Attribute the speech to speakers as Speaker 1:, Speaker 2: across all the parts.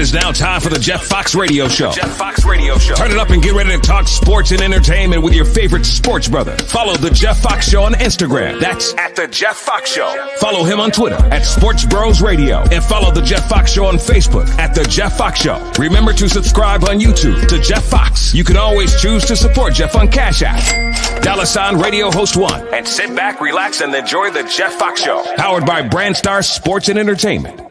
Speaker 1: is now time for the Jeff Fox Radio Show.
Speaker 2: Jeff Fox Radio Show.
Speaker 1: Turn it up and get ready to talk sports and entertainment with your favorite sports brother. Follow the Jeff Fox Show on Instagram. That's
Speaker 2: at the Jeff Fox Show.
Speaker 1: Follow him on Twitter at Sports Bros Radio. And follow the Jeff Fox Show on Facebook at the Jeff Fox Show. Remember to subscribe on YouTube to Jeff Fox. You can always choose to support Jeff on Cash App. $ Radio Host 1.
Speaker 2: And sit back, relax, and enjoy the Jeff Fox Show.
Speaker 1: Powered by Brand Star Sports and Entertainment.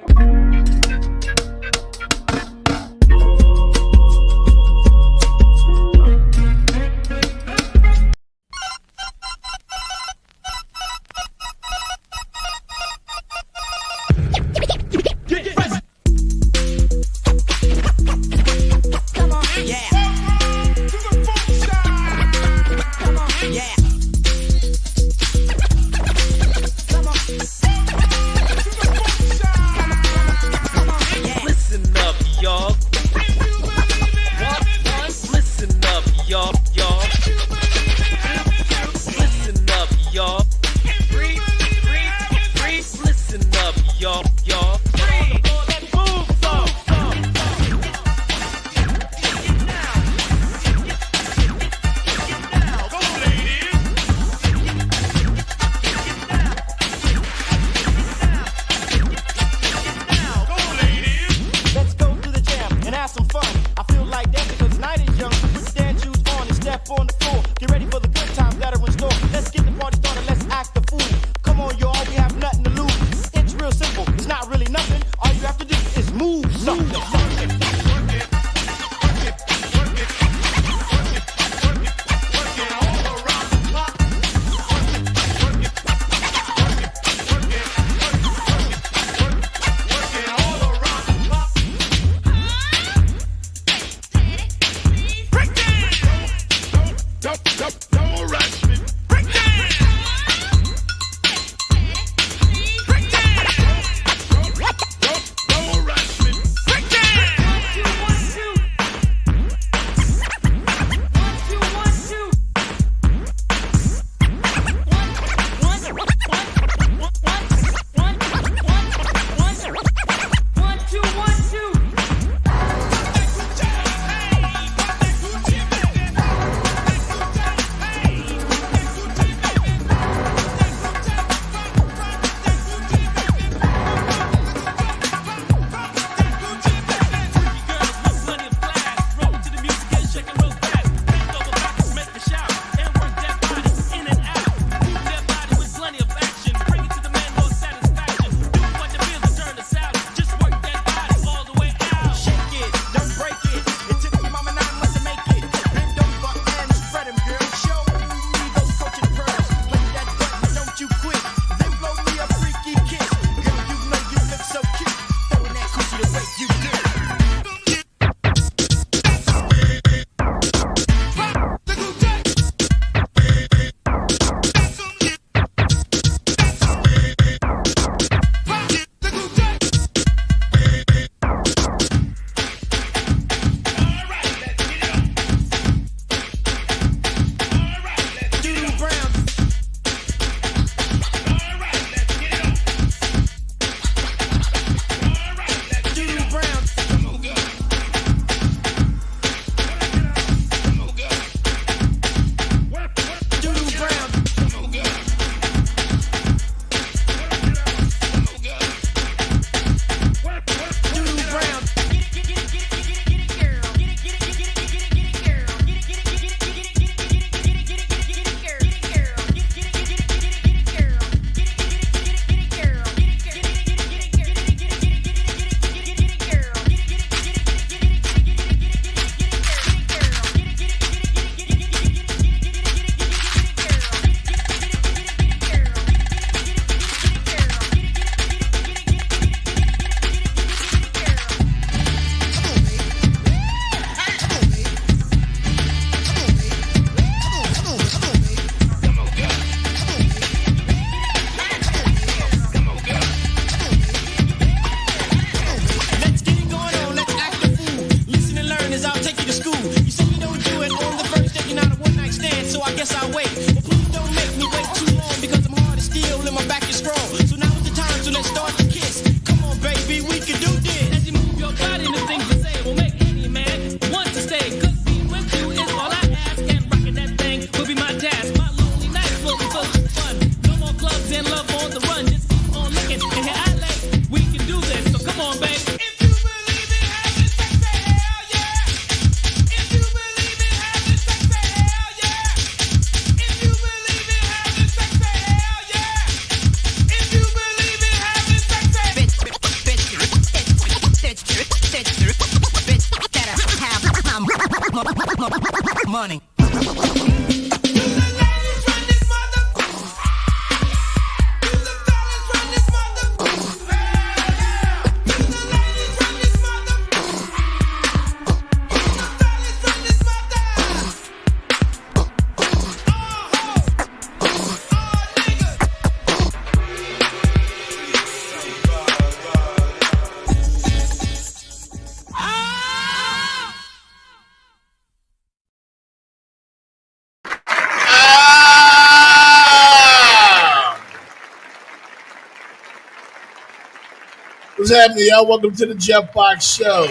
Speaker 3: What's happening, y'all? Welcome to the Jeff Fox Show.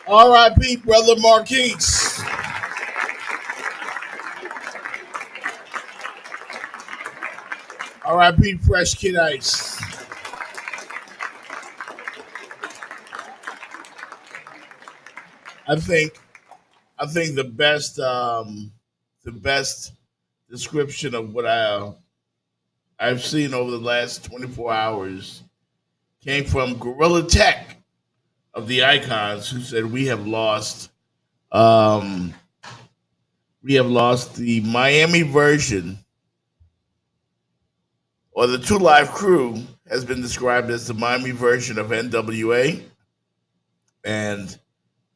Speaker 3: R.I.P. Brother Marquise. R.I.P. Fresh Kid Ice. I think the best description of what I've seen over the last 24 hours came from Gorilla Tech of the Icons, who said we have lost the Miami version, or the Two Live Crew has been described as the Miami version of NWA and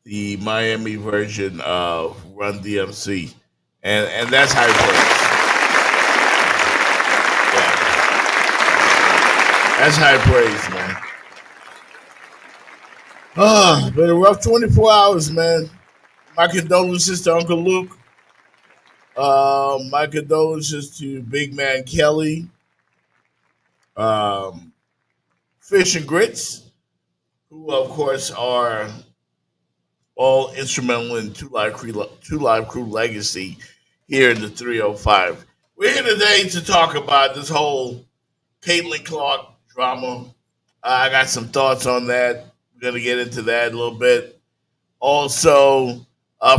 Speaker 3: the Miami version of Run DMC, and that's high praise. Yeah. That's high praise, man. Been a rough 24 hours, man. My condolences to Uncle Luke. My condolences to Big Man Kelly. Fish and Grits, who of course are all instrumental in Two Live Crew legacy here in the 305. We're here today to talk about this whole CAITLYN Clark drama. I got some thoughts on that. We're going to get into that a little bit. Also,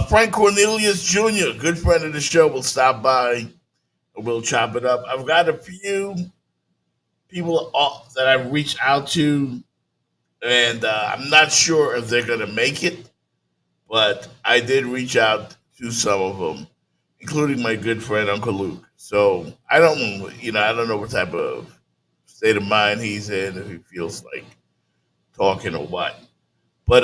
Speaker 3: Frank Cornelius Jr., good friend of the show, will stop by and we'll chop it up. I've got a few people that I've reached out to, and I'm not sure if they're going to make it, but I did reach out to some of them, including my good friend Uncle Luke. So I don't know what type of state of mind he's in, if he feels like talking or what. But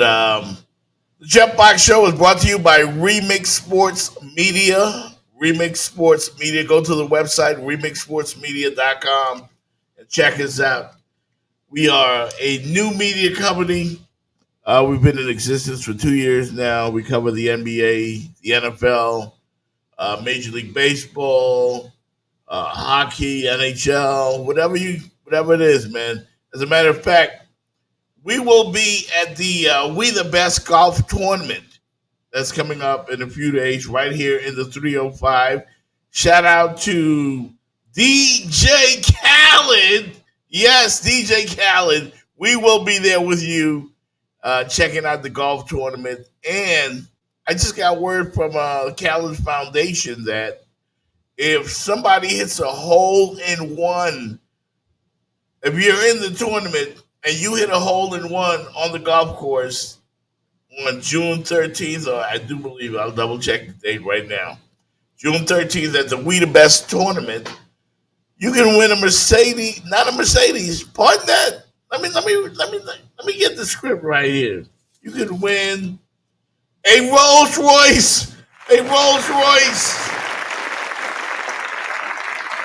Speaker 3: the Jeff Fox Show is brought to you by Remix Sports Media. Remix Sports Media. Go to the website, remixsportsmedia.com, and check us out. We are a new media company. We've been in existence for 2 years now. We cover the NBA, the NFL, Major League Baseball, hockey, NHL, whatever it is, man. As a matter of fact, we will be at the We the Best golf tournament that's coming up in a few days right here in the 305. Shout out to DJ Khaled. Yes, DJ Khaled. We will be there with you checking out the golf tournament. And I just got word from Khaled Foundation that if somebody hits a hole in one, if you're in the tournament and you hit a hole in one on the golf course on June 13th, or I do believe, I'll double check the date right now, June 13th at the We the Best tournament, you can win a Mercedes, not a Mercedes, pardon that. Let me get the script right here. You can win a Rolls Royce. A Rolls Royce.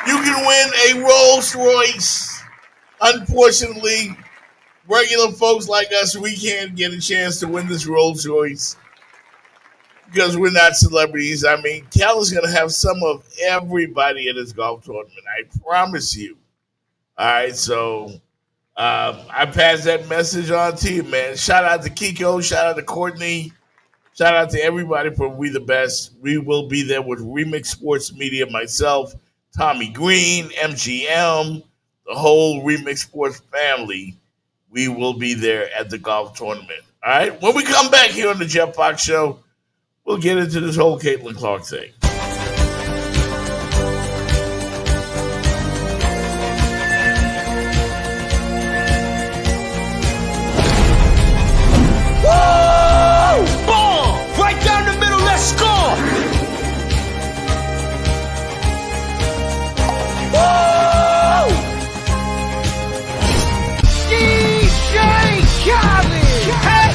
Speaker 3: You can win a Rolls Royce. Unfortunately, regular folks like us, we can't get a chance to win this Rolls Royce because we're not celebrities. I mean, Cal is going to have some of everybody at his golf tournament. I promise you. All right, so I pass that message on to you, man. Shout out to Kiko. Shout out to Courtney. Shout out to everybody from We the Best. We will be there with Remix Sports Media, myself, Tommy Green, MGM, the whole Remix Sports family. We will be there at the golf tournament. All right? When we come back here on the Jeff Fox Show, we'll get into this whole CAITLYN Clark thing.
Speaker 4: Woo! Ball! Right down the middle, let's score! Woo! DJ Khaled! Hey!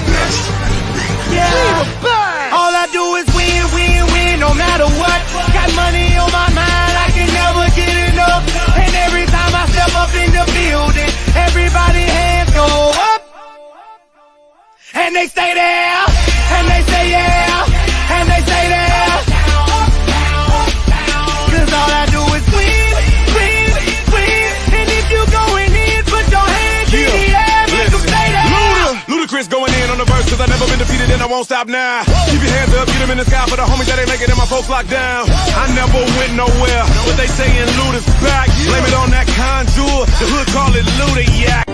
Speaker 4: Yeah! All I do is win, win, win, no matter what. Got money on my mind, I can never get enough. And every time I step up in the building, everybody hands go up. And they stay there, and they say yeah, and they say there. Cause all I do is win, win, win. And if you going in, put your hands in won't stop now. Keep your hands up, get them in the sky for the homies that ain't making it, my folks locked down. I never went nowhere, but they saying loot is back. Blame it on that contour, the hood call it Luda Yak.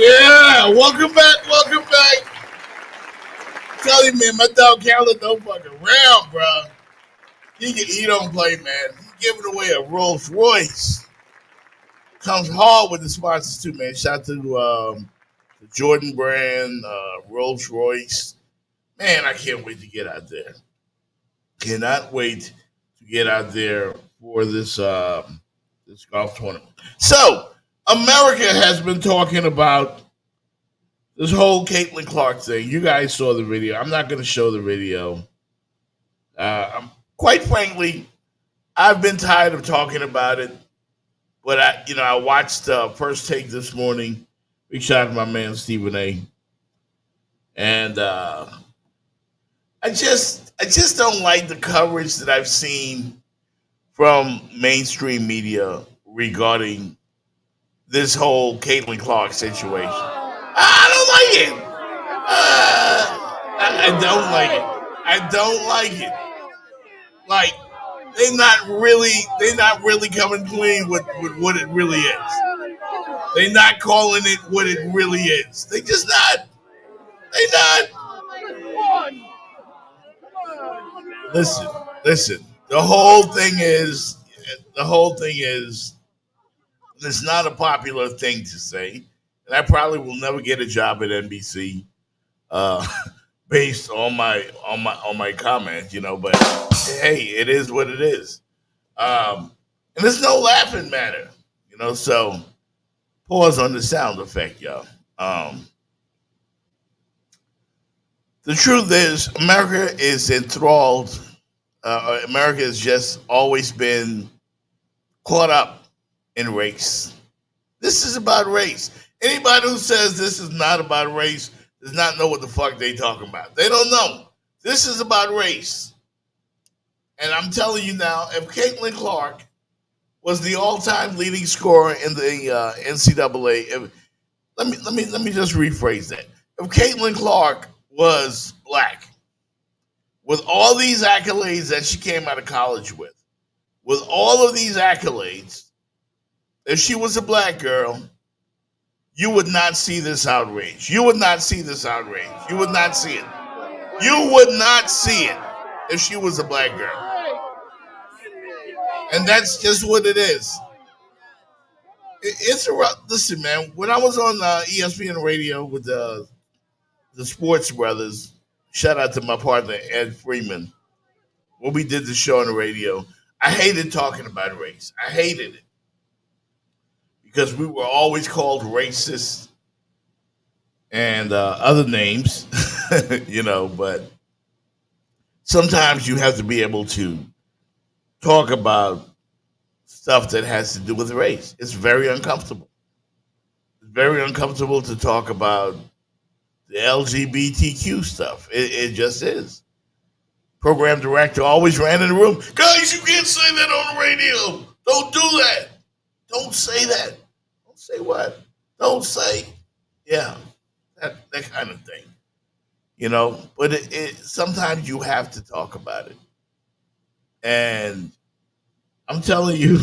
Speaker 3: Yeah, welcome back. Tell you, man, my dog Calvin don't fuck around, bro. He don't play, man. He's giving away a Rolls Royce. Comes hard with the sponsors too, man. Shout out to the Jordan brand, Rolls Royce. Man, I can't wait to get out there. Cannot wait to get out there for this this golf tournament. So, America has been talking about this whole Caitlyn Clark thing. You guys saw the video. I'm not going to show the video. Quite frankly, I've been tired of talking about it. But I watched First Take this morning. Big shout out to my man Stephen A. And I just don't like the coverage that I've seen from mainstream media regarding this whole Caitlyn Clark situation. I don't like it. I don't like it. I don't like it. Like they're not really coming clean with what it really is. They're not calling it what it really is. They just not. They not. Listen. The whole thing is, it's not a popular thing to say, and I probably will never get a job at NBC, based on my comments, But hey, it is what it is, and there's no laughing matter, So pause on the sound effect, y'all. The truth is, America is enthralled. America has just always been caught up in race. This is about race. Anybody who says this is not about race does not know what the fuck they talking about. They don't know. This is about race. And I'm telling you now, if Caitlyn Clark was the all-time leading scorer in the NCAA, let me just rephrase that. If Caitlyn Clark was black, with all these accolades that she came out of college with all of these accolades, if she was a black girl, you would not see this outrage. You would not see this outrage. You would not see it. You would not see it if she was a black girl. And that's just what it is. Listen, man, when I was on ESPN radio with the Sports Brothers, shout out to my partner, Ed Freeman, when we did the show on the radio, I hated talking about race. I hated it. Because we were always called racist and other names, but sometimes you have to be able to talk about stuff that has to do with race. It's very uncomfortable. It's very uncomfortable to talk about the LGBTQ stuff. It just is. Program director always ran in the room. Guys, you can't say that on the radio. Don't do that. Don't say that. Say what? Don't say. Yeah, that kind of thing. But sometimes you have to talk about it. And I'm telling you,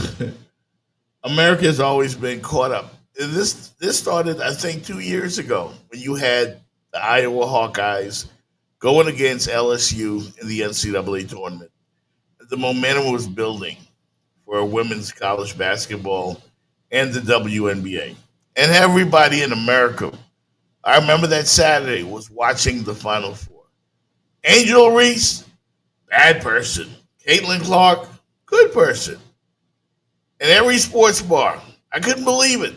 Speaker 3: America has always been caught up. This started, I think, 2 years ago when you had the Iowa Hawkeyes going against LSU in the NCAA tournament. The momentum was building for women's college basketball and the WNBA. And everybody in America, I remember that Saturday, was watching the Final Four. Angel Reese, bad person. CAITLYN Clark, good person. And every sports bar, I couldn't believe it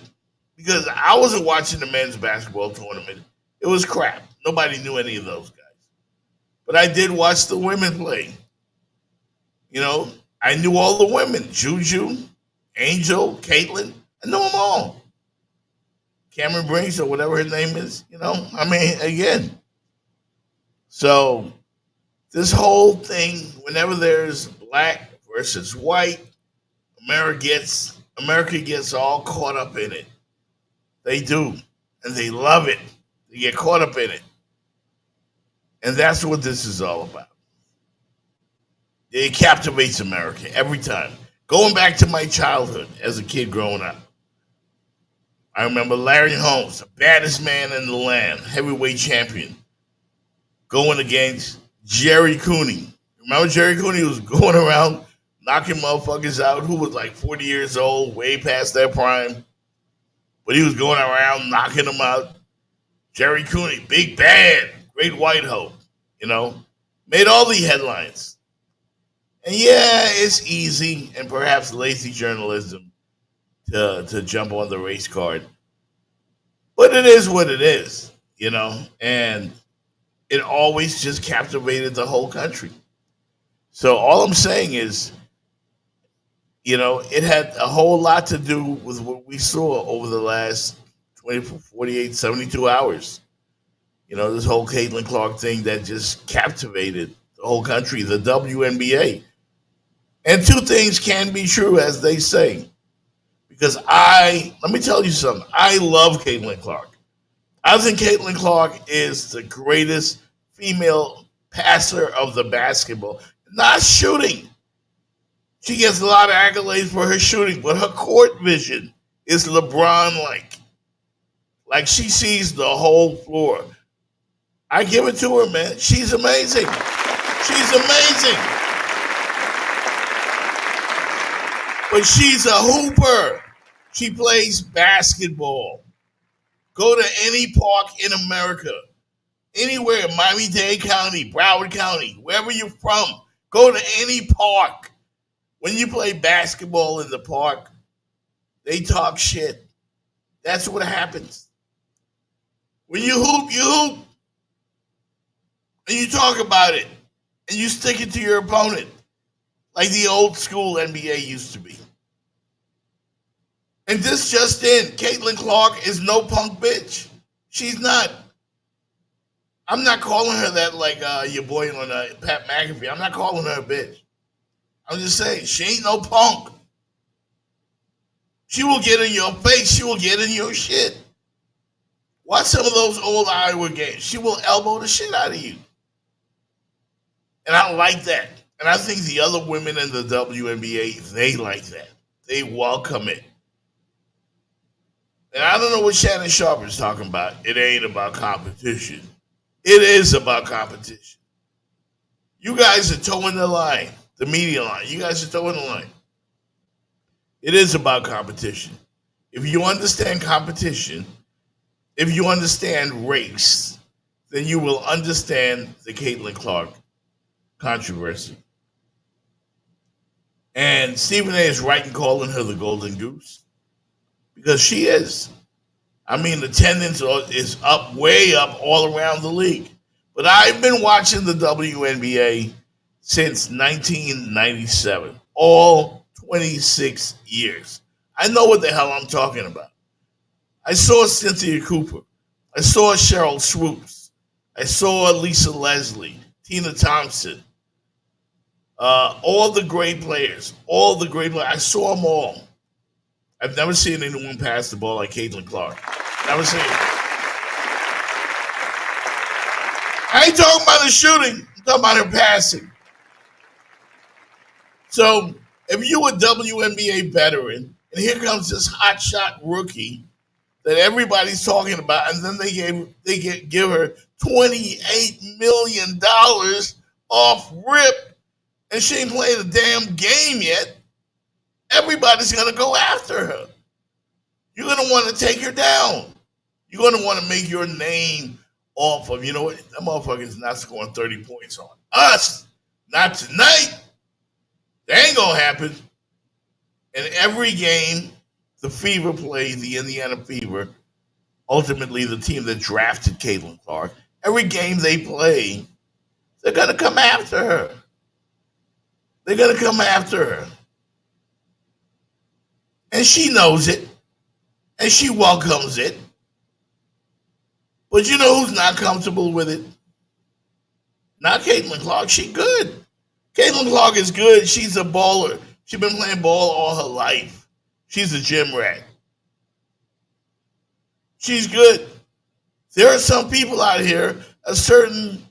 Speaker 3: because I wasn't watching the men's basketball tournament. It was crap. Nobody knew any of those guys. But I did watch the women play. I knew all the women. Juju, Angel, CAITLYN. I knew them all. Cameron Briggs or whatever her name is. Again. So this whole thing, whenever there's black versus white, America gets all caught up in it. They do. And they love it. They get caught up in it. And that's what this is all about. It captivates America every time. Going back to my childhood as a kid growing up, I remember Larry Holmes, the baddest man in the land, heavyweight champion, going against Jerry Cooney. Remember Jerry Cooney was going around knocking motherfuckers out who was like 40 years old, way past their prime. But he was going around knocking them out. Jerry Cooney, big bad, great white hope, made all the headlines. And yeah, it's easy and perhaps lazy journalism to jump on the race card. But it is what it is, and it always just captivated the whole country. So all I'm saying is, it had a whole lot to do with what we saw over the last 24, 48, 72 hours. This whole CAITLYN Clark thing that just captivated the whole country, the WNBA. And two things can be true, as they say. Because let me tell you something, I love CAITLYN Clark. I think CAITLYN Clark is the greatest female passer of the basketball. Not shooting. She gets a lot of accolades for her shooting, but her court vision is LeBron-like. Like she sees the whole floor. I give it to her, man. She's amazing. She's amazing. But she's a hooper. She plays basketball. Go to any park in America, anywhere, Miami-Dade County, Broward County, wherever you're from, go to any park. When you play basketball in the park, they talk shit. That's what happens. When you hoop, you hoop. And you talk about it. And you stick it to your opponent. Like the old school NBA used to be. And this just in, CAITLYN Clark is no punk bitch. She's not. I'm not calling her that like your boy on Pat McAfee. I'm not calling her a bitch. I'm just saying, she ain't no punk. She will get in your face. She will get in your shit. Watch some of those old Iowa games. She will elbow the shit out of you. And I like that. And I think the other women in the WNBA, they like that. They welcome it. And I don't know what Shannon Sharpe is talking about. It ain't about competition. It is about competition. You guys are towing the line, the media line. You guys are towing the line. It is about competition. If you understand competition, if you understand race, then you will understand the CAITLYN Clark controversy. And Stephen A. is right in calling her the Golden Goose. Because she is. I mean, attendance is up, way up, all around the league. But I've been watching the WNBA since 1997. All 26 years. I know what the hell I'm talking about. I saw Cynthia Cooper. I saw Cheryl Swoops. I saw Lisa Leslie, Tina Thompson. All the great players. I saw them all. I've never seen anyone pass the ball like CAITLYN Clark. Never seen it. I ain't talking about her shooting. I'm talking about her passing. So if you a WNBA veteran, and here comes this hotshot rookie that everybody's talking about, and then they give her $28 million off rip, and she ain't played a damn game yet, everybody's going to go after her. You're going to want to take her down. You're going to want to make your name off of, you know what, that motherfucker's not scoring 30 points on us. Not tonight. That ain't going to happen. And every game, the Fever play, the Indiana Fever, ultimately the team that drafted CAITLYN Clark, every game they play, they're going to come after her. They're going to come after her. And she knows it. And she welcomes it. But you know who's not comfortable with it? Not CAITLYN Clark. She good. CAITLYN Clark is good. She's a baller. She's been playing ball all her life. She's a gym rat. She's good. There are some people out here, a certain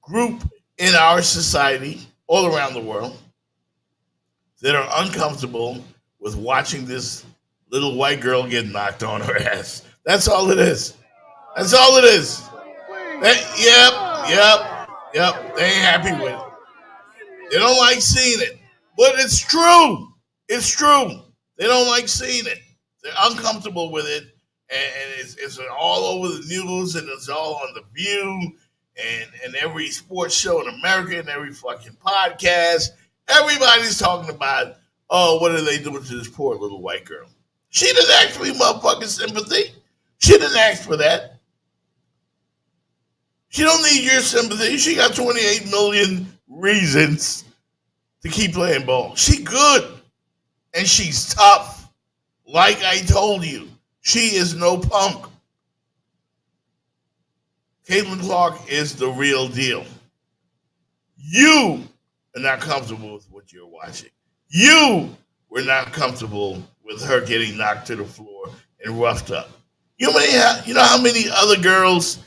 Speaker 3: group in our society, all around the world, that are uncomfortable with watching this little white girl get knocked on her ass. That's all it is. That's all it is. Yep. They ain't happy with it. They don't like seeing it. But it's true. It's true. They don't like seeing it. They're uncomfortable with it. And it's all over the news, and it's all on The View and every sports show in America and every fucking podcast. Everybody's talking about, oh, what are they doing to this poor little white girl? She didn't ask for motherfucking sympathy. She didn't ask for that. She don't need your sympathy. She got 28 million reasons to keep playing ball. She good. And she's tough. Like I told you, she is no punk. CAITLYN Clark is the real deal. You are not comfortable with what you're watching. You were not comfortable with her getting knocked to the floor and roughed up. You know how many other girls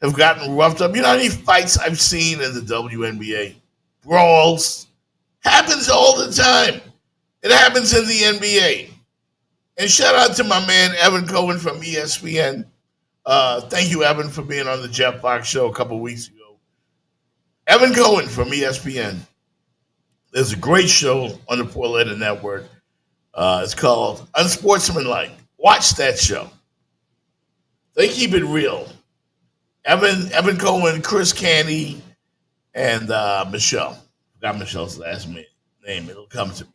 Speaker 3: have gotten roughed up? You know how many fights I've seen in the WNBA? Brawls. Happens all the time. It happens in the NBA. And shout out to my man Evan Cohen from ESPN. Thank you, Evan, for being on the Jeff Fox show a couple weeks ago. Evan Cohen from ESPN. There's a great show on the Four Letter Network. It's called Unsportsmanlike. Watch that show. They keep it real. Evan Cohen, Chris Candy, and Michelle. Forgot Michelle's last name. It'll come to me.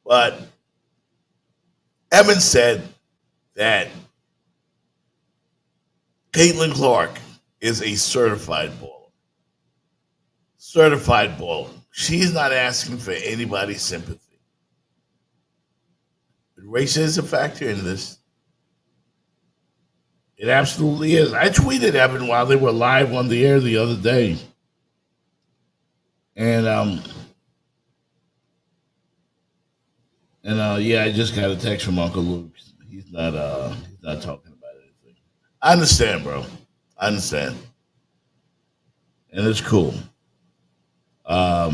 Speaker 3: But Evan said that CAITLYN Clark is a certified baller. Certified baller. She's not asking for anybody's sympathy. But race is a factor in this. It absolutely is. I tweeted Evan while they were live on the air the other day. And I just got a text from Uncle Luke. He's not talking about anything. I understand, bro. I understand. And it's cool. My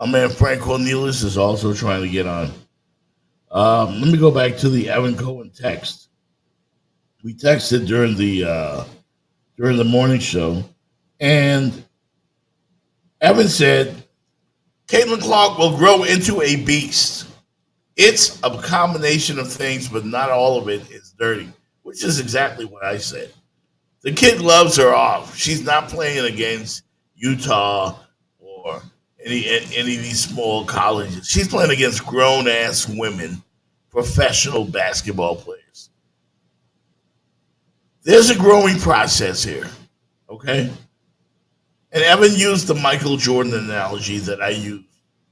Speaker 3: man Frank Cornelius is also trying to get on. Let me go back to the Evan Cohen text. We texted during the morning show, and Evan said, CAITLYN Clark will grow into a beast. It's a combination of things, but not all of it is dirty, which is exactly what I said. The kid loves her off. She's not playing against Utah or any of these small colleges. She's playing against grown-ass women, professional basketball players. There's a growing process here, okay? And Evan used the Michael Jordan analogy that I used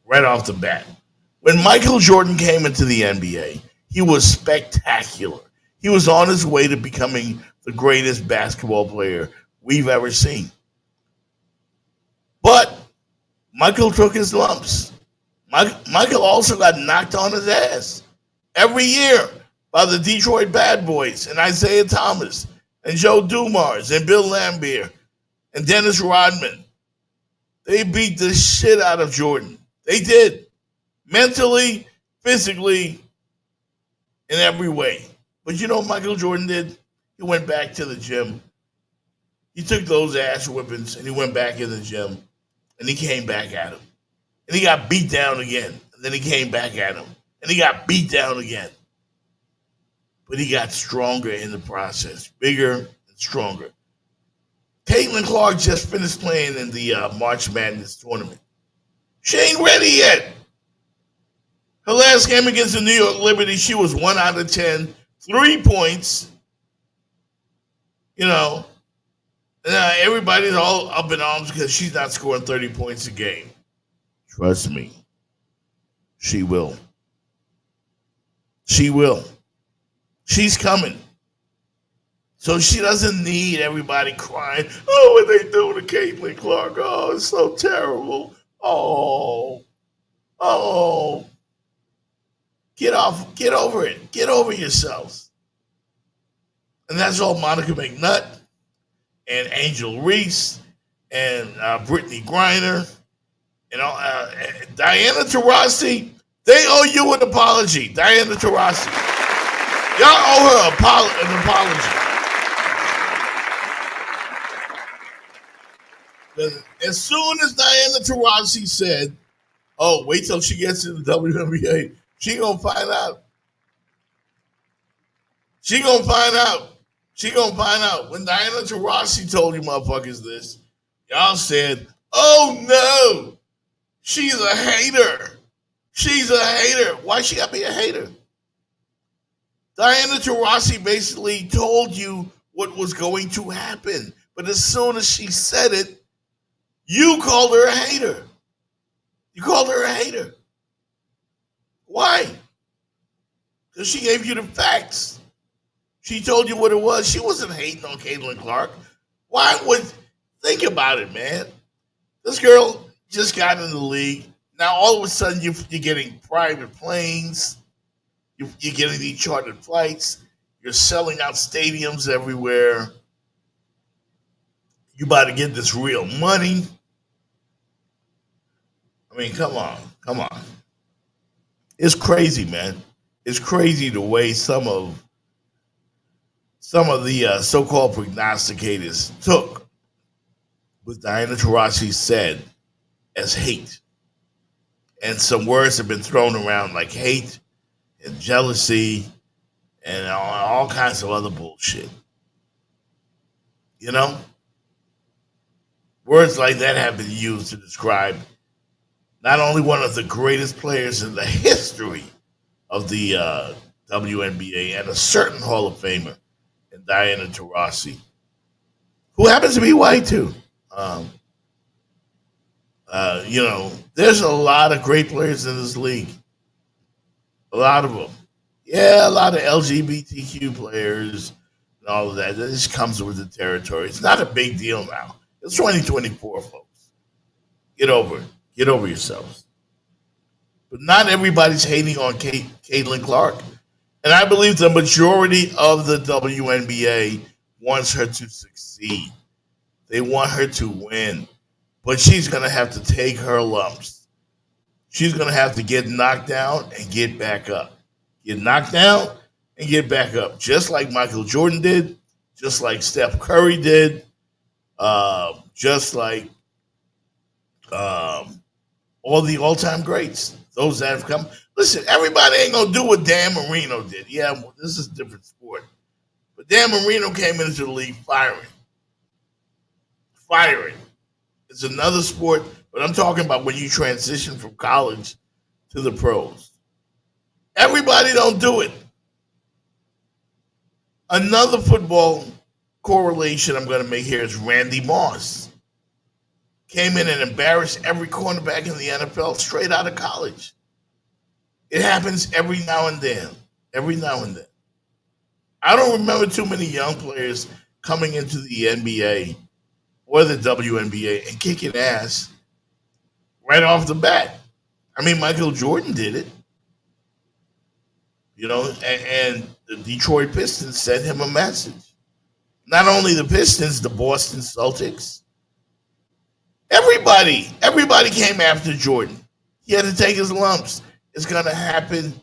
Speaker 3: right off the bat. When Michael Jordan came into the NBA, he was spectacular. He was on his way to becoming the greatest basketball player we've ever seen. But Michael took his lumps. Michael also got knocked on his ass every year by the Detroit Bad Boys and Isaiah Thomas and Joe Dumars and Bill Laimbeer and Dennis Rodman. They beat the shit out of Jordan. They did. Mentally, physically, in every way. But you know what Michael Jordan did? He went back to the gym. He took those ass whippings and he went back in the gym and he came back at him. And he got beat down again. And then he came back at him. And he got beat down again. But he got stronger in the process. Bigger and stronger. CAITLYN Clark just finished playing in the March Madness tournament. She ain't ready yet. Her last game against the New York Liberty, she was 1 out of 10. 3 points. You know. Everybody's all up in arms because she's not scoring 30 points a game. Trust me. She will. She will. She's coming. So she doesn't need everybody crying, oh, what they doing to CAITLYN Clark? Oh, it's so terrible. Oh. Get over it. Get over yourselves. And that's all Monica McNutt and Angel Reese and Brittany Griner and Diana Taurasi. They owe you an apology. Diana Taurasi. Y'all owe her an apology. As soon as Diana Taurasi said, oh, wait till she gets in the WNBA, she gonna find out. She gonna find out. When Diana Taurasi told you motherfuckers this, y'all said, oh no, she's a hater. She's a hater. Why she gotta be a hater? Diana Taurasi basically told you what was going to happen. But as soon as she said it, you called her a hater. You called her a hater. Why? Because she gave you the facts. She told you what it was. She wasn't hating on CAITLYN Clark. Think about it, man. This girl just got in the league. Now all of a sudden you're getting private planes. You're getting these chartered flights. You're selling out stadiums everywhere. You about to get this real money. I mean, come on. It's crazy, man. It's crazy the way some of the so-called prognosticators took what Diana Taurasi said as hate. And some words have been thrown around like hate and jealousy and all kinds of other bullshit. You know? Words like that have been used to describe not only one of the greatest players in the history of the WNBA and a certain Hall of Famer, and Diana Taurasi, who happens to be white too. You know, there's a lot of great players in this league. A lot of them. Yeah, a lot of LGBTQ players and all of that. That just comes with the territory. It's not a big deal now. It's 2024, folks. Get over it. Get over yourselves. But not everybody's hating on CAITLYN Clark. And I believe the majority of the WNBA wants her to succeed. They want her to win. But she's going to have to take her lumps. She's going to have to get knocked down and get back up. Get knocked down and get back up. Just like Michael Jordan did. Just like Steph Curry did. Just like all the all-time greats. Those that have come. Listen, everybody ain't going to do what Dan Marino did. Yeah, well, this is a different sport. But Dan Marino came into the league firing. It's another sport, but I'm talking about when you transition from college to the pros. Everybody don't do it. Another football correlation I'm going to make here is Randy Moss. Came in and embarrassed every cornerback in the NFL straight out of college. It happens every now and then. I don't remember too many young players coming into the NBA or the WNBA and kicking ass right off the bat. I mean, Michael Jordan did it. And the Detroit Pistons sent him a message. Not only the Pistons, the Boston Celtics. Everybody came after Jordan. He had to take his lumps. It's going to happen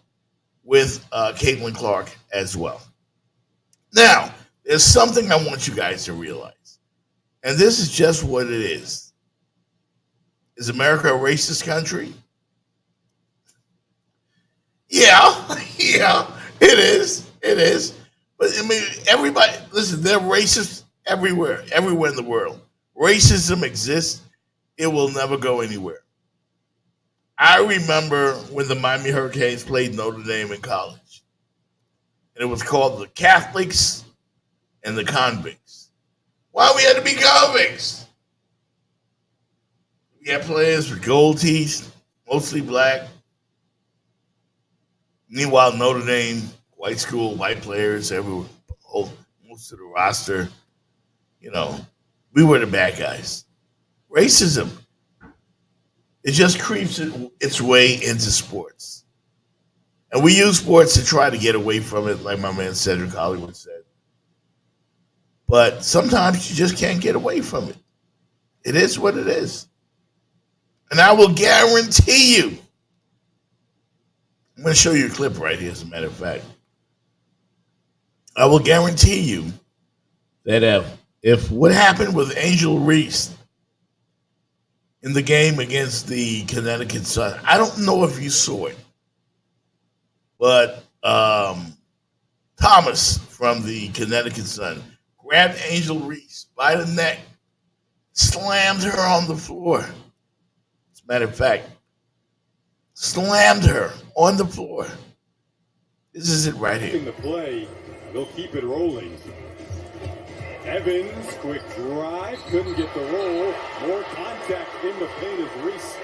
Speaker 3: with CAITLYN Clark as well. Now, there's something I want you guys to realize. And this is just what it is. Is America a racist country? Yeah, it is. It is. But I mean, everybody, listen, they're racist everywhere in the world. Racism exists. It will never go anywhere. I remember when the Miami Hurricanes played Notre Dame in college. And it was called the Catholics and the Convicts. Why we had to be convicts? We had players with gold teeth, mostly black. Meanwhile, Notre Dame, white school, white players, everywhere, most of the roster, we were the bad guys. Racism, it just creeps its way into sports. And we use sports to try to get away from it, like my man Cedric Hollywood said. But sometimes you just can't get away from it. It is what it is. And I will guarantee you, I'm going to show you a clip right here, as a matter of fact. I will guarantee you that if what happened with Angel Reese in the game against the Connecticut Sun, I don't know if you saw it, but Thomas from the Connecticut Sun grabbed Angel Reese by the neck, slammed her on the floor. As a matter of fact, slammed her on the floor. This is it right here.
Speaker 5: In the play, they'll keep it rolling. Evans, quick drive, couldn't get the roll. More contact in the paint as Reese.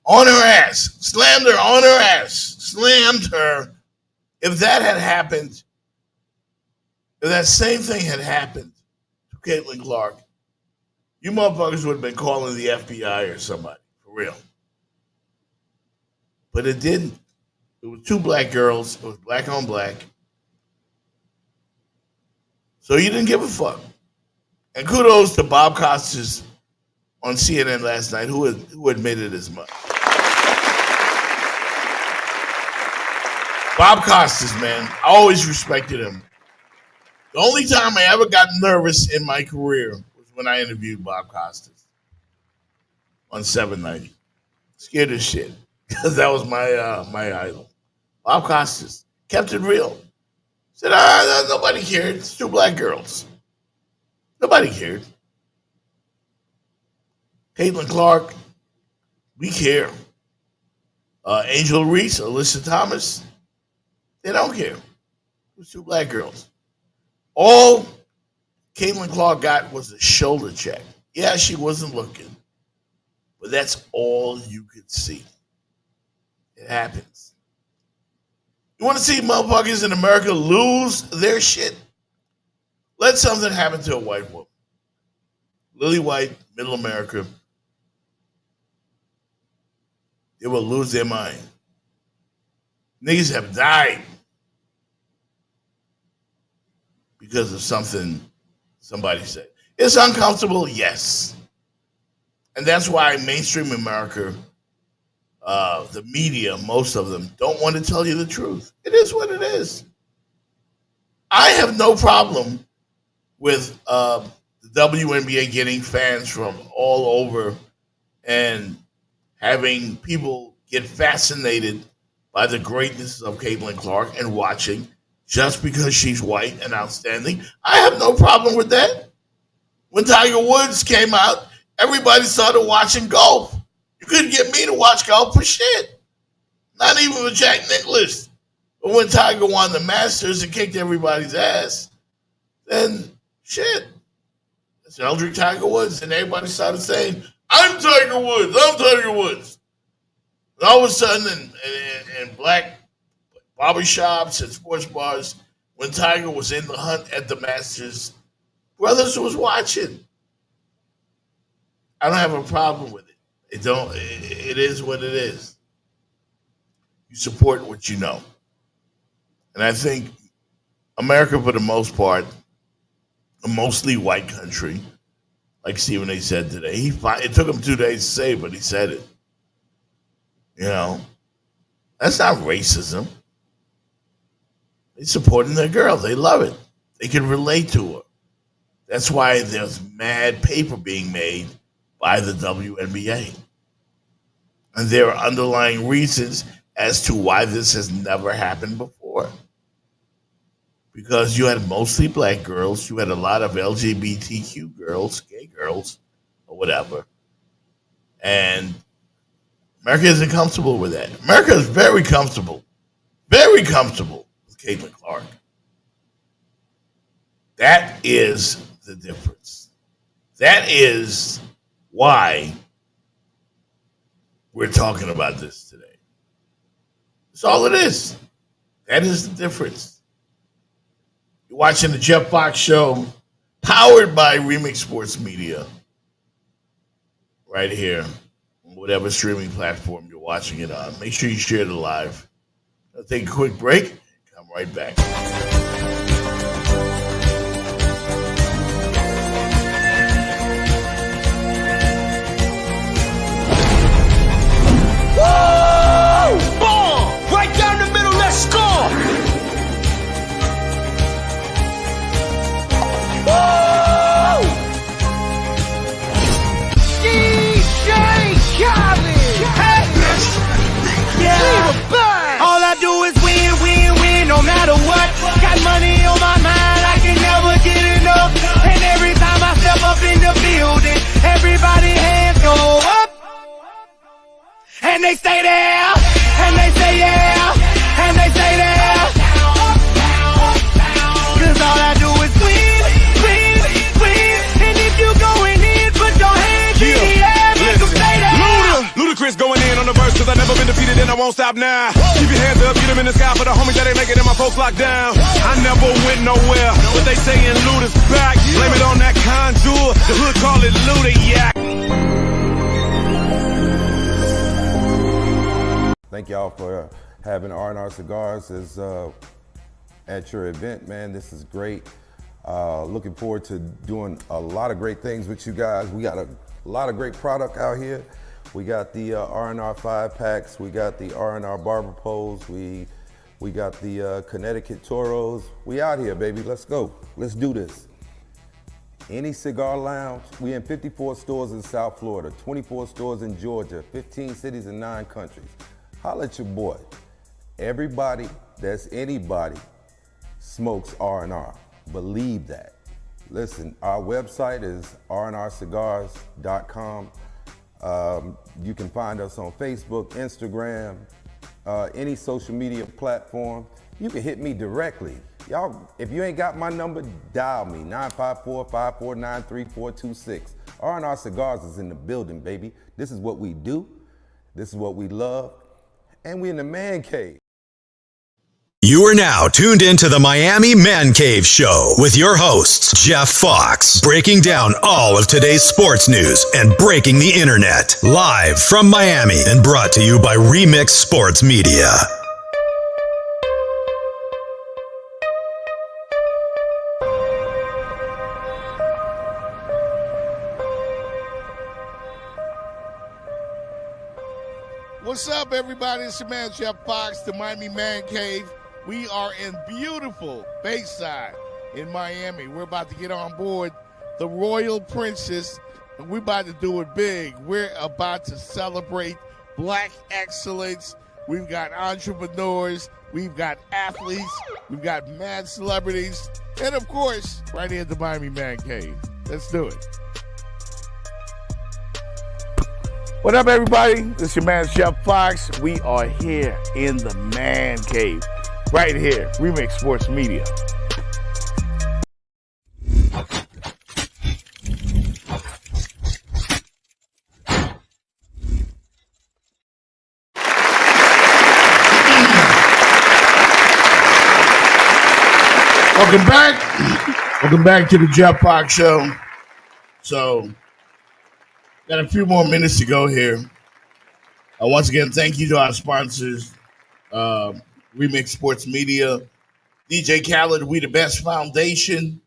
Speaker 3: On her ass. Slammed her on her ass. Slammed her. If that had happened, if that same thing had happened to CAITLYN Clark, you motherfuckers would have been calling the FBI or somebody. For real. But it didn't. It was two black girls. It was black on black. So you didn't give a fuck. And kudos to Bob Costas on CNN last night, who admitted as much. Bob Costas, man, I always respected him. The only time I ever got nervous in my career was when I interviewed Bob Costas on 790. Scared as shit, because that was my idol. Bob Costas kept it real. Said, nobody cared. It's two black girls. Nobody cared. CAITLYN Clark, we care. Angel Reese, Alyssa Thomas, they don't care. It was two black girls. All CAITLYN Clark got was a shoulder check. Yeah, she wasn't looking. But that's all you could see. It happens. You want to see motherfuckers in America lose their shit? Let something happen to a white woman. Lily White, middle America. They will lose their mind. Niggas have died because of something somebody said. It's uncomfortable, yes. And that's why mainstream America, the media, most of them, don't want to tell you the truth. It is what it is. I have no problem with the WNBA getting fans from all over and having people get fascinated by the greatness of CAITLYN Clark and watching just because she's white and outstanding. I have no problem with that. When Tiger Woods came out, everybody started watching golf. You couldn't get me to watch golf for shit. Not even with Jack Nicklaus. But when Tiger won the Masters and kicked everybody's ass, then shit. It's Eldrick Tiger Woods. And everybody started saying, I'm Tiger Woods. I'm Tiger Woods. And all of a sudden, in black barbershops and sports bars, when Tiger was in the hunt at the Masters, brothers was watching. I don't have a problem with it. It is what it is. You support what you know. And I think America, for the most part, a mostly white country, like Stephen A. said today. It took him 2 days to say it, but he said it. You know, that's not racism. They're supporting their girl. They love it. They can relate to her. That's why there's mad paper being made by the WNBA. And there are underlying reasons as to why this has never happened before. Because you had mostly black girls, you had a lot of LGBTQ girls, gay girls, or whatever. And America isn't comfortable with that. America is very comfortable with Caitlyn Clark. That is the difference. That is why we're talking about this today. That's all it is. That is the difference. You're watching the Jeff Fox Show, powered by Remix Sports Media, right here on whatever streaming platform you're watching it on. Make sure you share the live. I'll take a quick break. Come right back.
Speaker 4: Woo! Ball! Right down the middle, let's score! Woo! DJ CAITLYN! Hey! Yeah! All I do is win, win, win, no matter what. Got money on my mind, I can never get enough. And every time I step up in the building, everybody hands go up. And they stay there, and they say yeah, and they say there. Cause all I do is win, win, win. And if you going in, put your hands in the air, make them stay there.
Speaker 6: Ludacris going in on the verse, cause I never been defeated and I won't stop now. Keep your hands up, get them in the sky for the homies that ain't making it and my folks locked down. I never went nowhere, but they saying Luda's back. Blame it on that contour, the hood call it Luda Yak.
Speaker 7: Thank y'all for having R&R Cigars at your event, man. This is great. Looking forward to doing a lot of great things with you guys. We got a lot of great product out here. We got the R&R 5-packs. We got the R&R barber poles. We got the Connecticut Toros. We out here, baby. Let's go. Let's do this. Any cigar lounge. We in 54 stores in South Florida, 24 stores in Georgia, 15 cities in 9 countries. Holla at your boy. Everybody that's anybody smokes R&R. Believe that. Listen, our website is rnrcigars.com. You can find us on Facebook, Instagram, any social media platform. You can hit me directly. Y'all, if you ain't got my number, dial me, 954-549-3426. R&R Cigars is in the building, baby. This is what we do. This is what we love. And we in the man cave.
Speaker 8: You are now tuned into the Miami Man Cave Show with your hosts, Jeff Fox, breaking down all of today's sports news and breaking the internet. Live from Miami and brought to you by Remix Sports Media.
Speaker 3: What's up, everybody? It's your man, Jeff Fox, the Miami Man Cave. We are in beautiful Bayside in Miami. We're about to get on board the Royal Princess, and we're about to do it big. We're about to celebrate black excellence. We've got entrepreneurs. We've got athletes. We've got mad celebrities. And, of course, right here at the Miami Man Cave. Let's do it. What up, everybody? This is your man, Jeff Fox. We are here in the Man Cave, right here, Remix Sports Media. Welcome back. Welcome back to the Jeff Fox Show. So, got a few more minutes to go here. Once again, thank you to our sponsors, Remix Sports Media, DJ Khaled, We the Best Foundation.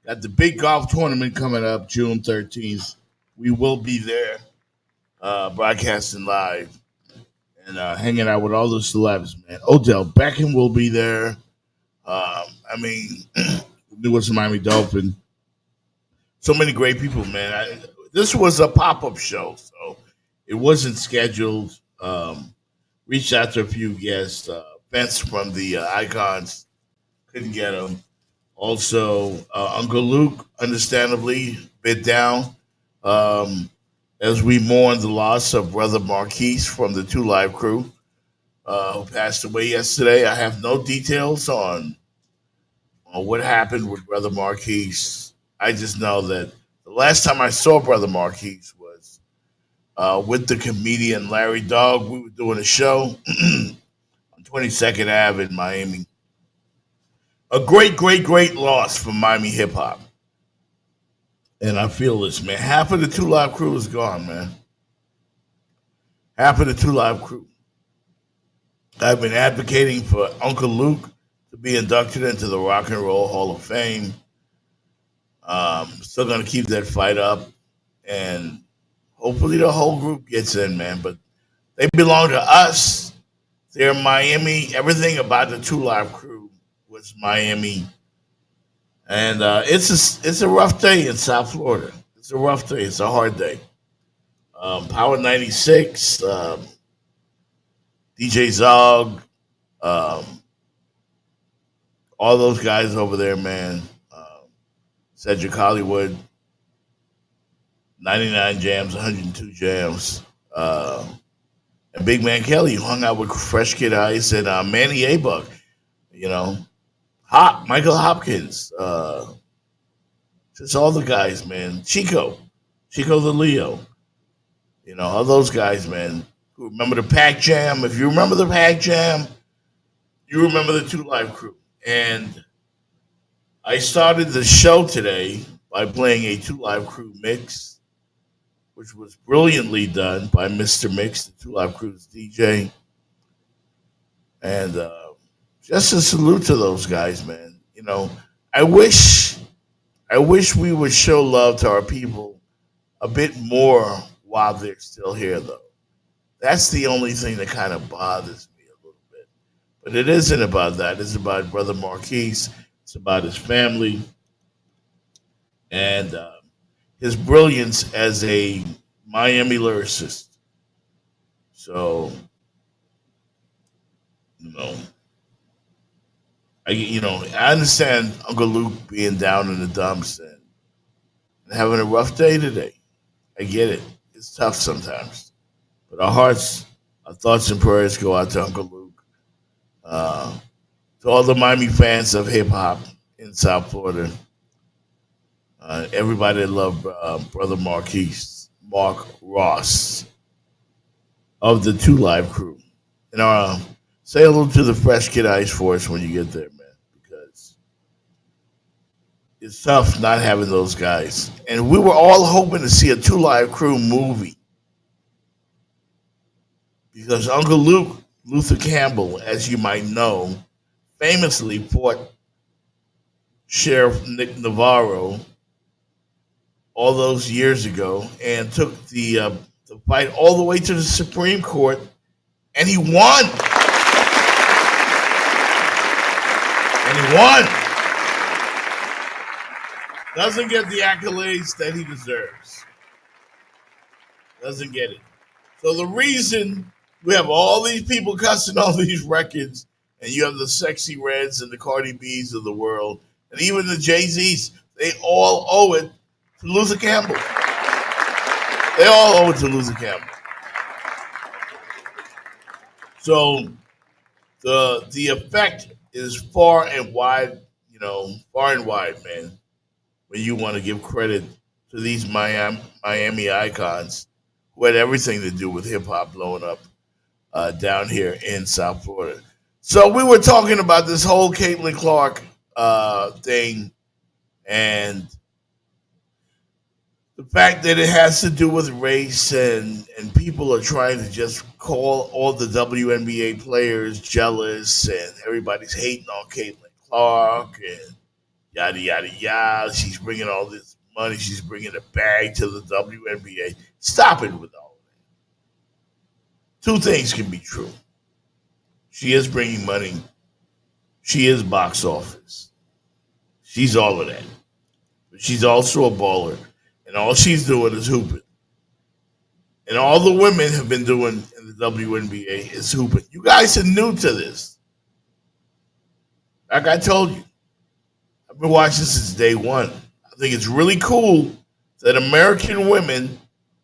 Speaker 3: Got the big golf tournament coming up June 13th. We will be there broadcasting live and hanging out with all the celebs, man. Odell Beckham will be there. I mean, Newark Miami Dolphin. So many great people, man. This was a pop-up show, so it wasn't scheduled. Reached out to a few guests. Vince from the Icons couldn't get him. Also, Uncle Luke, understandably, bit down as we mourn the loss of Brother Marquise from the Two Live crew, who passed away yesterday. I have no details on what happened with Brother Marquise. I just know that the last time I saw Brother Marquise was with the comedian Larry Dog. We were doing a show on 22nd Ave in Miami. A great, great, great loss for Miami hip hop. And I feel this, man. Half of the Two Live crew is gone, man. Half of the Two Live crew. I've been advocating for Uncle Luke to be inducted into the Rock and Roll Hall of Fame. Still going to keep that fight up. And hopefully the whole group gets in, man. But they belong to us. They're Miami. Everything about the Two Live crew was Miami. And it's a rough day in South Florida. It's a rough day. It's a hard day. Power 96, DJ Zog, all those guys over there, man. Cedric Hollywood, 99 jams, 102 jams. And Big Man Kelly, who hung out with Fresh Kid Ice and Manny A-Buck, you know. Michael Hopkins, just all the guys, man. Chico the Leo, you know, all those guys, man. Who remember the Pac Jam? If you remember the Pac Jam, you remember the Two Live crew. And I started the show today by playing a Two Live crew mix, which was brilliantly done by Mr. Mix, the Two Live crew's DJ. And just a salute to those guys, man. You know, I wish we would show love to our people a bit more while they're still here, though. That's the only thing that kind of bothers me a little bit. But it isn't about that. It's about Brother Marquise. It's about his family and his brilliance as a Miami lyricist. So, you know, I understand Uncle Luke being down in the dumps and having a rough day today. I get it. It's tough sometimes. But our hearts, our thoughts and prayers go out to Uncle Luke. To all the Miami fans of hip hop in South Florida. Everybody that loved Brother Marquise, Mark Ross of the Two Live crew. And say hello to the Fresh Kid Ice for us when you get there, man. It's tough not having those guys. And we were all hoping to see a Two Live crew movie. Because Uncle Luke, Luther Campbell, as you might know, famously fought Sheriff Nick Navarro all those years ago and took the fight all the way to the Supreme Court, and he won. And he won. Doesn't get the accolades that he deserves. Doesn't get it. So the reason we have all these people cussing all these records, and you have the Sexy Reds and the Cardi B's of the world, and even the Jay-Z's, they all owe it to Luther Campbell. They all owe it to Luther Campbell. So the effect is far and wide, man, when you want to give credit to these Miami icons who had everything to do with hip-hop blowing up down here in South Florida. So we were talking about this whole Caitlyn Clark thing, and The fact that it has to do with race and people are trying to just call all the WNBA players jealous and everybody's hating on Caitlin Clark and yada, yada, yada. She's bringing all this money. She's bringing a bag to the WNBA. Stop it with all that. Two things can be true. She is bringing money. She is box office. She's all of that. But she's also a baller. And all she's doing is hooping. And all the women have been doing in the WNBA is hooping. You guys are new to this. Like I told you, I've been watching since day one. I think it's really cool that American women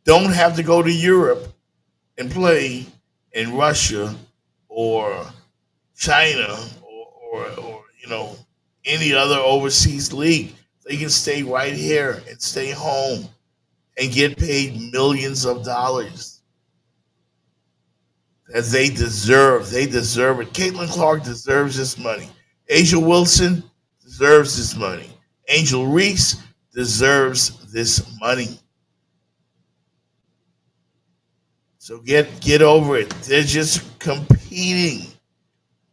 Speaker 3: don't have to go to Europe and play in Russia or China or any other overseas league. They can stay right here and stay home and get paid millions of dollars. As they deserve. They deserve it. Caitlin Clark deserves this money. Asia Wilson deserves this money. Angel Reese deserves this money. So get over it. They're just competing.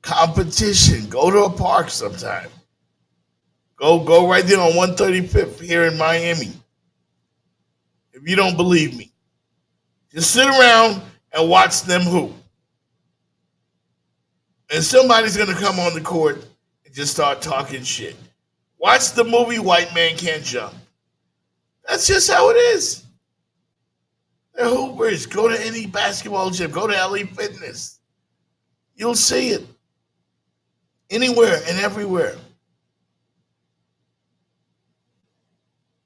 Speaker 3: Competition. Go to a park sometime. Go right there on 135th here in Miami. If you don't believe me, just sit around and watch them hoop. And somebody's going to come on the court and just start talking shit. Watch the movie White Man Can't Jump. That's just how it is. They're hoopers. Go to any basketball gym. Go to LA Fitness. You'll see it. Anywhere and everywhere.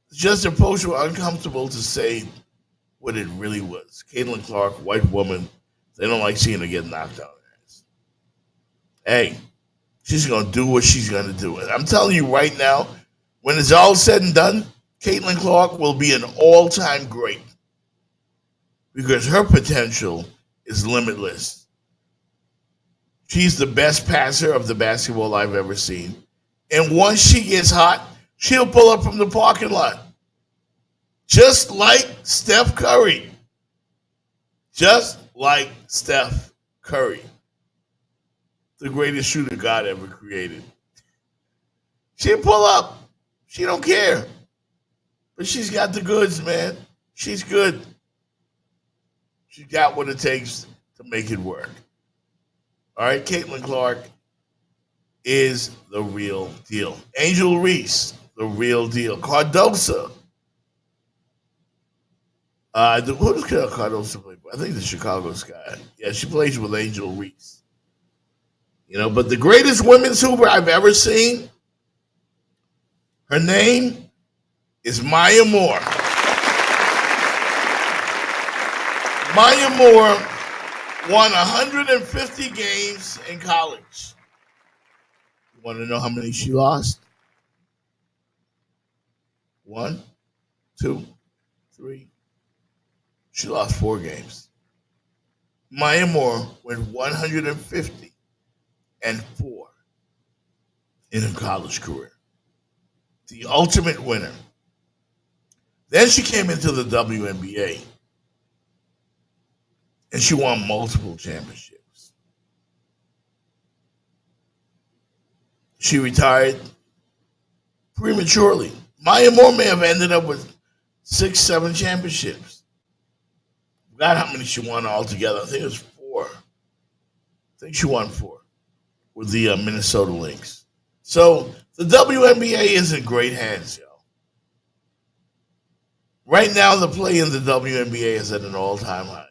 Speaker 3: It's just opposed to uncomfortable to say what it really was. Caitlin Clark, white woman, they don't like seeing her get knocked out. Hey, she's going to do what she's going to do. And I'm telling you right now, when it's all said and done, Caitlin Clark will be an all-time great because her potential is limitless. She's the best passer of the basketball I've ever seen. And once she gets hot, she'll pull up from the parking lot. Just like Steph Curry. Just like Steph Curry. The greatest shooter God ever created. She'll pull up. She don't care. But she's got the goods, man. She's good. She's got what it takes to make it work. All right, Caitlin Clark is the real deal. Angel Reese, the real deal. Cardosa. Who does Cardosa play for? I think the Chicago's guy. Yeah, she plays with Angel Reese. But the greatest women's hooper I've ever seen, her name is Maya Moore. Maya Moore won 150 games in college. You want to know how many she lost? 1, 2, 3. She lost 4 games. Maya Moore went 150 and 4 in her college career. The ultimate winner. Then she came into the WNBA and she won multiple championships. She retired prematurely. Maya Moore may have ended up with 6, 7 championships. Forgot how many she won altogether. I think it was 4. I think she won 4 with the Minnesota Lynx. So the WNBA is in great hands, yo. Right now, the play in the WNBA is at an all-time high.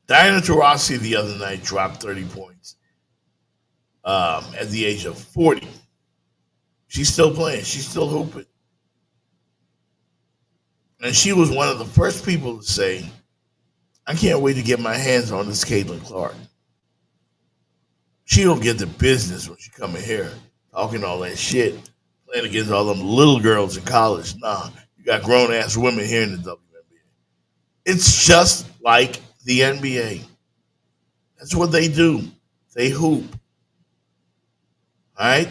Speaker 3: Diana Taurasi the other night dropped 30 points at the age of 40. She's still playing. She's still hooping. And she was one of the first people to say, I can't wait to get my hands on this Caitlin Clark. She don't get the business when she come in here talking all that shit, playing against all them little girls in college. Nah, you got grown-ass women here in the WNBA. It's just like the NBA. That's what they do. They hoop. All right?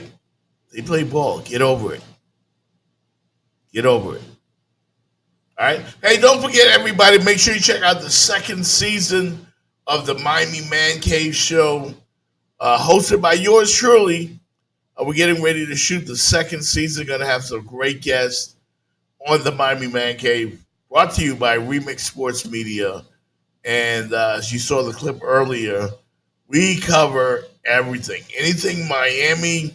Speaker 3: They play ball. Get over it. Get over it. All right. Hey, don't forget, everybody, make sure you check out the second season of the Miami Man Cave Show, hosted by yours truly. We're getting ready to shoot the second season. Going to have some great guests on the Miami Man Cave, brought to you by Remix Sports Media. And as you saw the clip earlier, we cover everything. Anything Miami,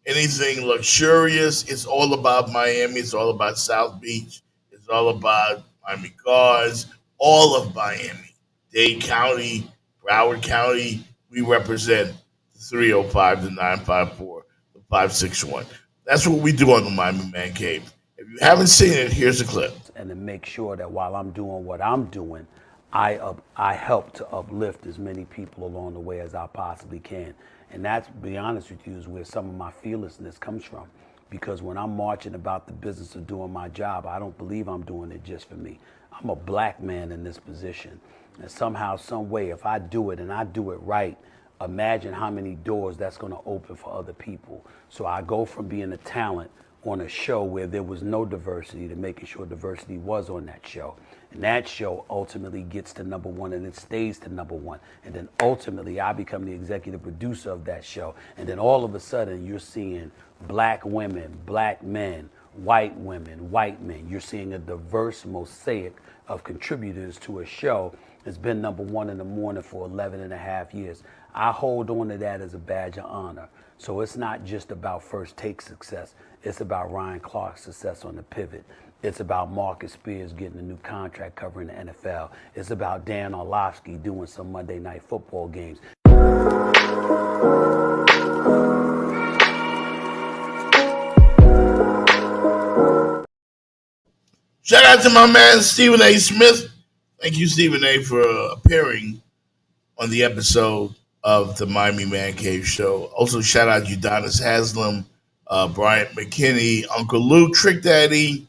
Speaker 3: anything luxurious. It's all about Miami. It's all about South Beach. It's all about Miami Gardens, all of Miami. Dade County, Broward County. We represent the 305, the 954. 561. That's what we do on the Miami Man Cave. If you haven't seen it, here's a clip.
Speaker 9: And to make sure that while I'm doing what I'm doing, I help to uplift as many people along the way as I possibly can. And that's, to be honest with you, is where some of my fearlessness comes from. Because when I'm marching about the business of doing my job, I don't believe I'm doing it just for me. I'm a black man in this position. And somehow, some way, if I do it and I do it right, imagine how many doors that's going to open for other people. So I go from being a talent on a show where there was no diversity to making sure diversity was on that show. And that show ultimately gets to #1 and it stays to #1. And then ultimately I become the executive producer of that show. And then all of a sudden you're seeing black women, black men, white women, white men. You're seeing a diverse mosaic of contributors to a show that's been #1 in the morning for 11 and a half years. I hold on to that as a badge of honor. So it's not just about First Take success. It's about Ryan Clark's success on the pivot. It's about Marcus Spears getting a new contract covering the NFL. It's about Dan Orlovsky doing some Monday Night Football games.
Speaker 3: Shout out to my man, Stephen A. Smith. Thank you, Stephen A., for appearing on the episode of the Miami Man Cave Show. Also, shout out Udonis Haslam, Bryant McKinney, Uncle Luke, Trick Daddy.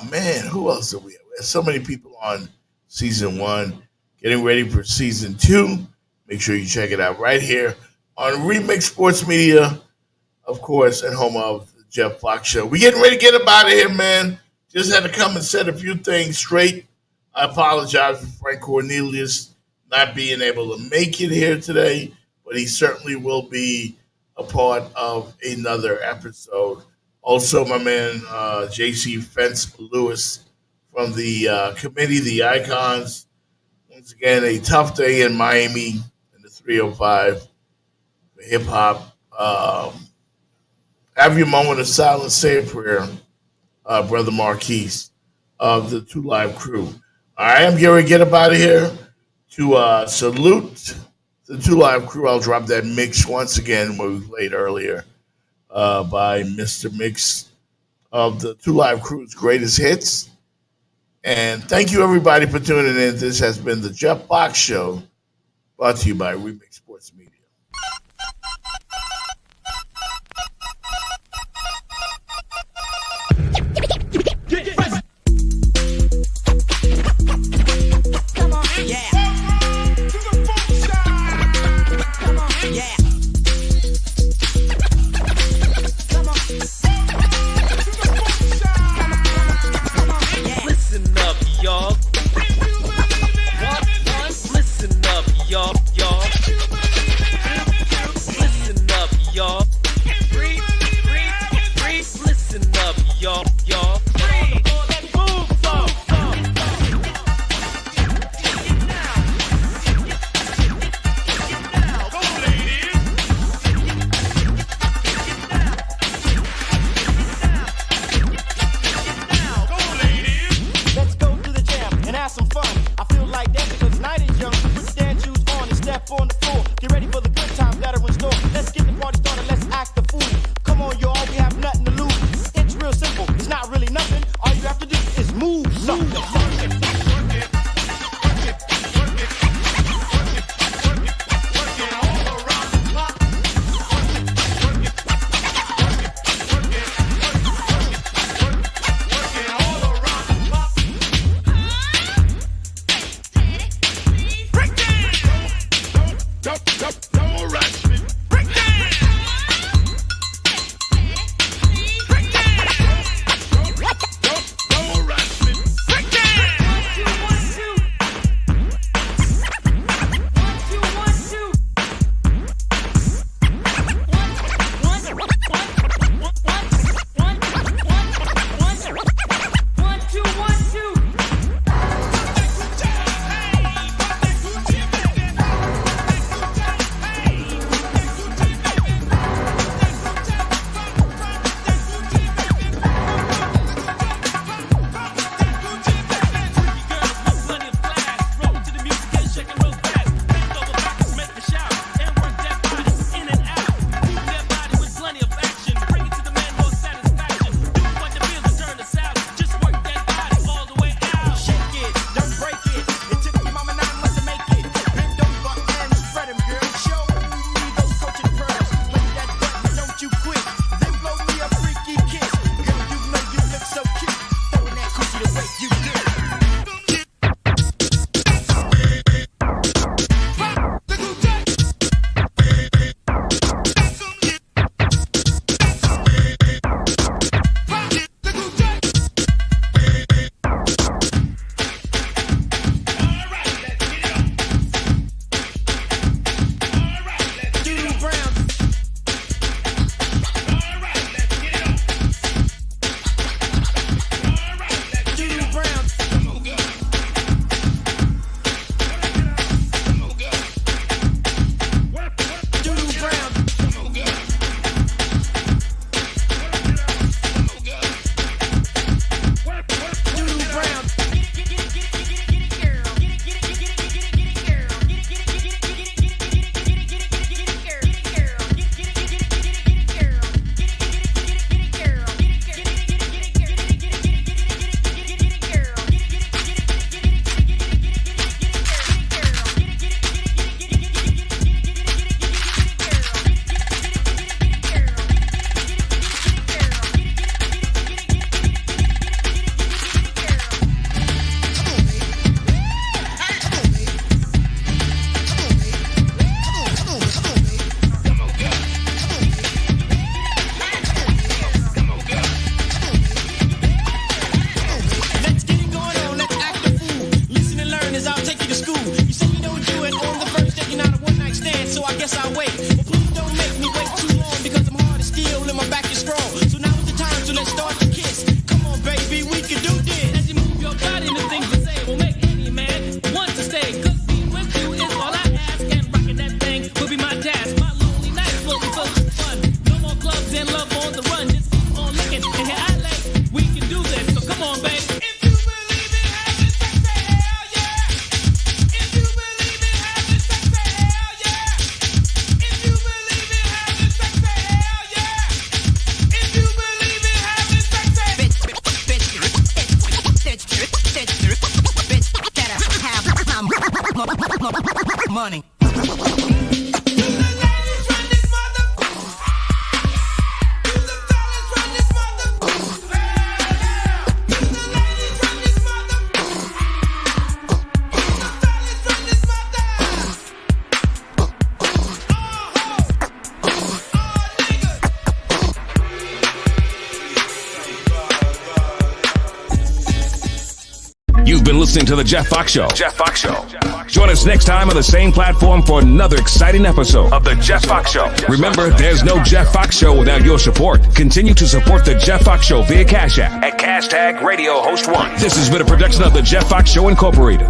Speaker 3: Man, who else do we have? There's so many people on season 1. Getting ready for season 2. Make sure you check it out right here on Remix Sports Media, of course, and home of the Jeff Fox Show. We getting ready to get up out of here, man. Just had to come and set a few things straight. I apologize for Frank Cornelius not being able to make it here today, but he certainly will be a part of another episode. Also, my man, J.C. Fence Lewis from the committee, the Icons. Once again, a tough day in Miami in the 305 for hip-hop. Have your moment of silence, say a prayer, Brother Marquise of the 2 Live crew. I am going to get up out of here to salute the 2 Live crew. I'll drop that mix once again, what we played earlier by Mr. Mix of the 2 Live crew's greatest hits. And thank you, everybody, for tuning in. This has been the Jeff Fox Show, brought to you by Remix Sports Media.
Speaker 4: money.
Speaker 1: You've been listening to The Jeff Fox Show. Jeff Fox Show. Join us next time on the same platform for another exciting episode of The Jeff Fox Show. Remember, there's no Jeff Fox Show without your support. Continue to support The Jeff Fox Show via Cash App at #RadioHost1. This has been a production of The Jeff Fox Show Incorporated.